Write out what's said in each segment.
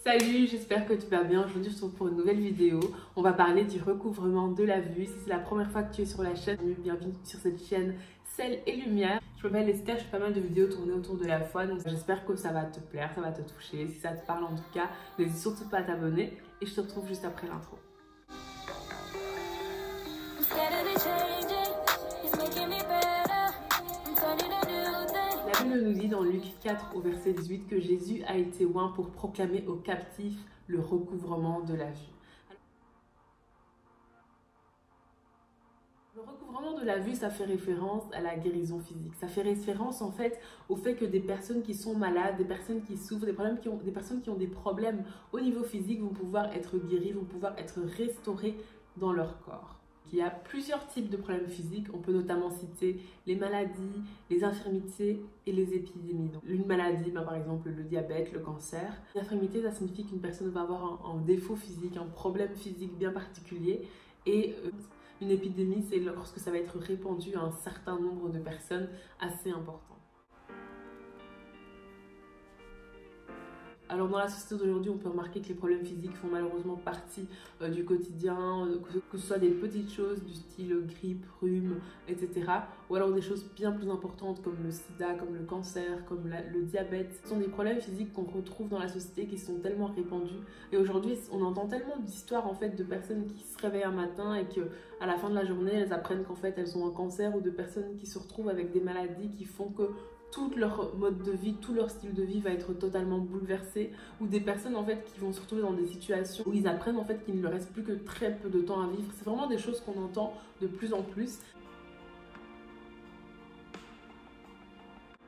Salut, j'espère que tu vas bien. Aujourd'hui, je te retrouve pour une nouvelle vidéo. On va parler du recouvrement de la vue. Si c'est la première fois que tu es sur la chaîne, bienvenue sur cette chaîne Sel et Lumière. Je m'appelle Esther, je fais pas mal de vidéos tournées autour de la foi. Donc j'espère que ça va te plaire, ça va te toucher. Si ça te parle en tout cas, n'hésite surtout pas à t'abonner. Et je te retrouve juste après l'intro. La Bible nous dit dans Luc 4 au verset 18 que Jésus a été oint pour proclamer aux captifs le recouvrement de la vue. Le recouvrement de la vue, ça fait référence à la guérison physique. Ça fait référence en fait au fait que des personnes qui sont malades, des personnes qui souffrent, des personnes qui ont des problèmes au niveau physique vont pouvoir être guéries, vont pouvoir être restaurées dans leur corps. Il y a plusieurs types de problèmes physiques. On peut notamment citer les maladies, les infirmités et les épidémies. Donc, une maladie, par exemple le diabète, le cancer. L'infirmité, ça signifie qu'une personne va avoir un défaut physique, un problème physique bien particulier. Et une épidémie, c'est lorsque ça va être répandu à un certain nombre de personnes assez important. Alors dans la société d'aujourd'hui, on peut remarquer que les problèmes physiques font malheureusement partie du quotidien, que ce soit des petites choses du style grippe, rhume, etc. Ou alors des choses bien plus importantes comme le sida, comme le cancer, comme le diabète. Ce sont des problèmes physiques qu'on retrouve dans la société qui sont tellement répandus. Et aujourd'hui, on entend tellement d'histoires en fait de personnes qui se réveillent un matin et qu'à la fin de la journée, elles apprennent qu'en fait elles ont un cancer, ou de personnes qui se retrouvent avec des maladies qui font que tout leur mode de vie, tout leur style de vie va être totalement bouleversé, ou des personnes en fait qui vont se retrouver dans des situations où ils apprennent en fait qu'il ne leur reste plus que très peu de temps à vivre. C'est vraiment des choses qu'on entend de plus en plus.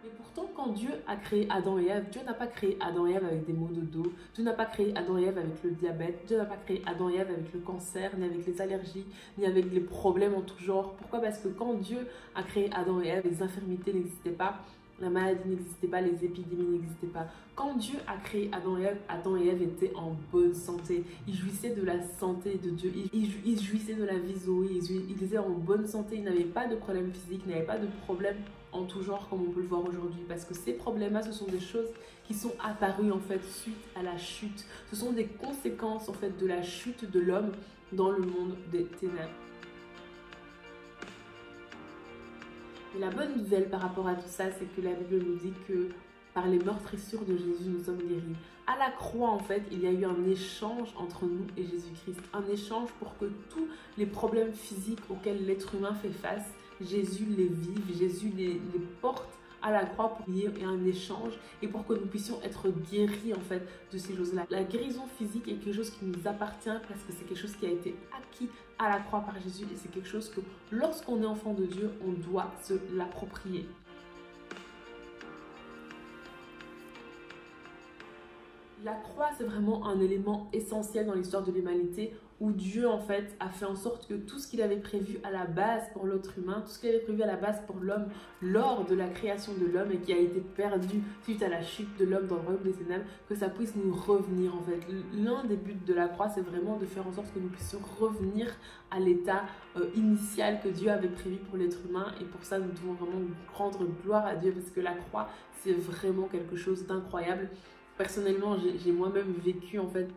Et pourtant, quand Dieu a créé Adam et Ève, Dieu n'a pas créé Adam et Ève avec des maux de dos, Dieu n'a pas créé Adam et Ève avec le diabète, Dieu n'a pas créé Adam et Ève avec le cancer, ni avec les allergies, ni avec les problèmes en tout genre. Pourquoi? Parce que quand Dieu a créé Adam et Ève, les infirmités n'existaient pas, la maladie n'existait pas, les épidémies n'existaient pas. Quand Dieu a créé Adam et Ève étaient en bonne santé. Ils jouissaient de la santé de Dieu. Ils jouissaient de la vie Zoé. Ils étaient en bonne santé. Ils n'avaient pas de problème physique, ils n'avaient pas de problème en tout genre comme on peut le voir aujourd'hui. Parce que ces problèmes-là, ce sont des choses qui sont apparues en fait suite à la chute. Ce sont des conséquences en fait de la chute de l'homme dans le monde des ténèbres. Et la bonne nouvelle par rapport à tout ça, c'est que la Bible nous dit que par les meurtrissures de Jésus, nous sommes guéris. À la croix, en fait, il y a eu un échange entre nous et Jésus-Christ. Un échange pour que tous les problèmes physiques auxquels l'être humain fait face, Jésus les vive, Jésus les porte à la croix pour qu'il y ait un échange et pour que nous puissions être guéris en fait de ces choses-là. La guérison physique est quelque chose qui nous appartient parce que c'est quelque chose qui a été acquis à la croix par Jésus, et c'est quelque chose que lorsqu'on est enfant de Dieu, on doit se l'approprier. La croix, c'est vraiment un élément essentiel dans l'histoire de l'humanité, où Dieu en fait a fait en sorte que tout ce qu'il avait prévu à la base pour l'être humain, tout ce qu'il avait prévu à la base pour l'homme lors de la création de l'homme et qui a été perdu suite à la chute de l'homme dans le royaume des ténèbres, que ça puisse nous revenir en fait. L'un des buts de la croix, c'est vraiment de faire en sorte que nous puissions revenir à l'état initial que Dieu avait prévu pour l'être humain, et pour ça nous devons vraiment rendre gloire à Dieu parce que la croix, c'est vraiment quelque chose d'incroyable. Personnellement, j'ai moi-même vécu en fait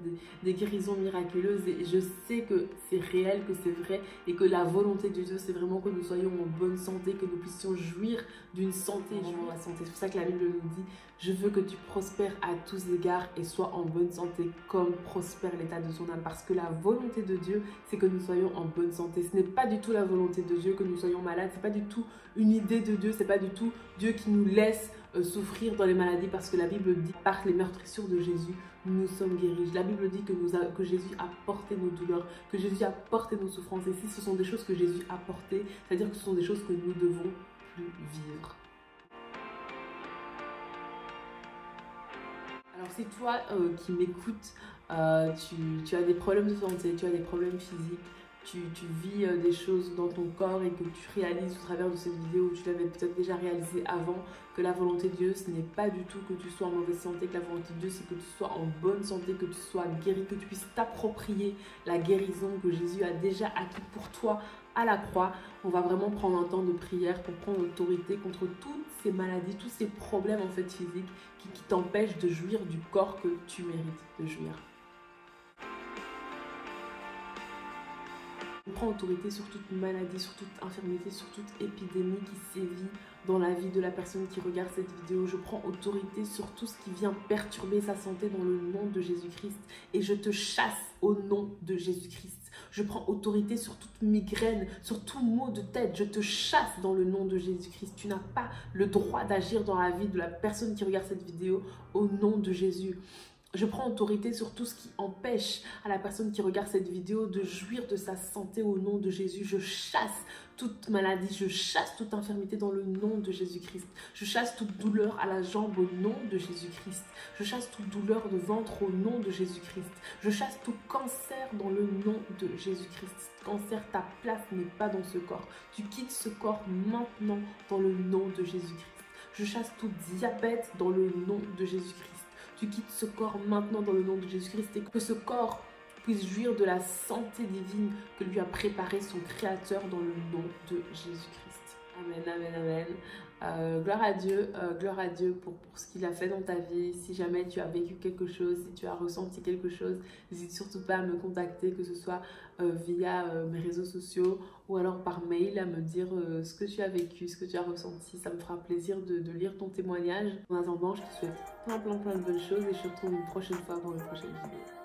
des guérisons miraculeuses, et je sais que c'est réel, que c'est vrai, et que la volonté de Dieu, c'est vraiment que nous soyons en bonne santé, que nous puissions jouir d'une santé, la santé. C'est pour ça que la Bible nous dit: je veux que tu prospères à tous égards et sois en bonne santé comme prospère l'état de ton âme. Parce que la volonté de Dieu, c'est que nous soyons en bonne santé. Ce n'est pas du tout la volonté de Dieu que nous soyons malades, c'est pas du tout une idée de Dieu, c'est pas du tout Dieu qui nous laisse souffrir dans les maladies, parce que la Bible dit par les meurtrissures de Jésus, nous sommes guéris. La Bible dit que Jésus a porté nos douleurs, que Jésus a porté nos souffrances. Et si ce sont des choses que Jésus a portées, c'est-à-dire que ce sont des choses que nous devons plus vivre. Alors si toi qui m'écoutes, tu as des problèmes de santé, tu as des problèmes physiques, tu vis des choses dans ton corps et que tu réalises au travers de cette vidéo, où tu l'avais peut-être déjà réalisé avant, que la volonté de Dieu, ce n'est pas du tout que tu sois en mauvaise santé, que la volonté de Dieu, c'est que tu sois en bonne santé, que tu sois guéri, que tu puisses t'approprier la guérison que Jésus a déjà acquis pour toi à la croix. On va vraiment prendre un temps de prière pour prendre autorité contre toutes ces maladies, tous ces problèmes en fait physiques qui t'empêchent de jouir du corps que tu mérites de jouir. Je prends autorité sur toute maladie, sur toute infirmité, sur toute épidémie qui sévit dans la vie de la personne qui regarde cette vidéo. Je prends autorité sur tout ce qui vient perturber sa santé dans le nom de Jésus-Christ. Et je te chasse au nom de Jésus-Christ. Je prends autorité sur toute migraine, sur tout maux de tête. Je te chasse dans le nom de Jésus-Christ. Tu n'as pas le droit d'agir dans la vie de la personne qui regarde cette vidéo au nom de Jésus. Je prends autorité sur tout ce qui empêche à la personne qui regarde cette vidéo de jouir de sa santé au nom de Jésus. Je chasse toute maladie, je chasse toute infirmité dans le nom de Jésus-Christ. Je chasse toute douleur à la jambe au nom de Jésus-Christ. Je chasse toute douleur de ventre au nom de Jésus-Christ. Je chasse tout cancer dans le nom de Jésus-Christ. Cancer, ta place n'est pas dans ce corps. Tu quittes ce corps maintenant dans le nom de Jésus-Christ. Je chasse tout diabète dans le nom de Jésus-Christ. Tu quittes ce corps maintenant dans le nom de Jésus-Christ et que ce corps puisse jouir de la santé divine que lui a préparé son Créateur dans le nom de Jésus-Christ. Amen, amen, amen. Gloire à Dieu pour ce qu'il a fait dans ta vie. Si jamais tu as vécu quelque chose, si tu as ressenti quelque chose, n'hésite surtout pas à me contacter, que ce soit via mes réseaux sociaux ou alors par mail, à me dire ce que tu as vécu, ce que tu as ressenti. Ça me fera plaisir de lire ton témoignage. En attendant, je te souhaite plein de bonnes choses et je te retrouve une prochaine fois pour une prochaine vidéo.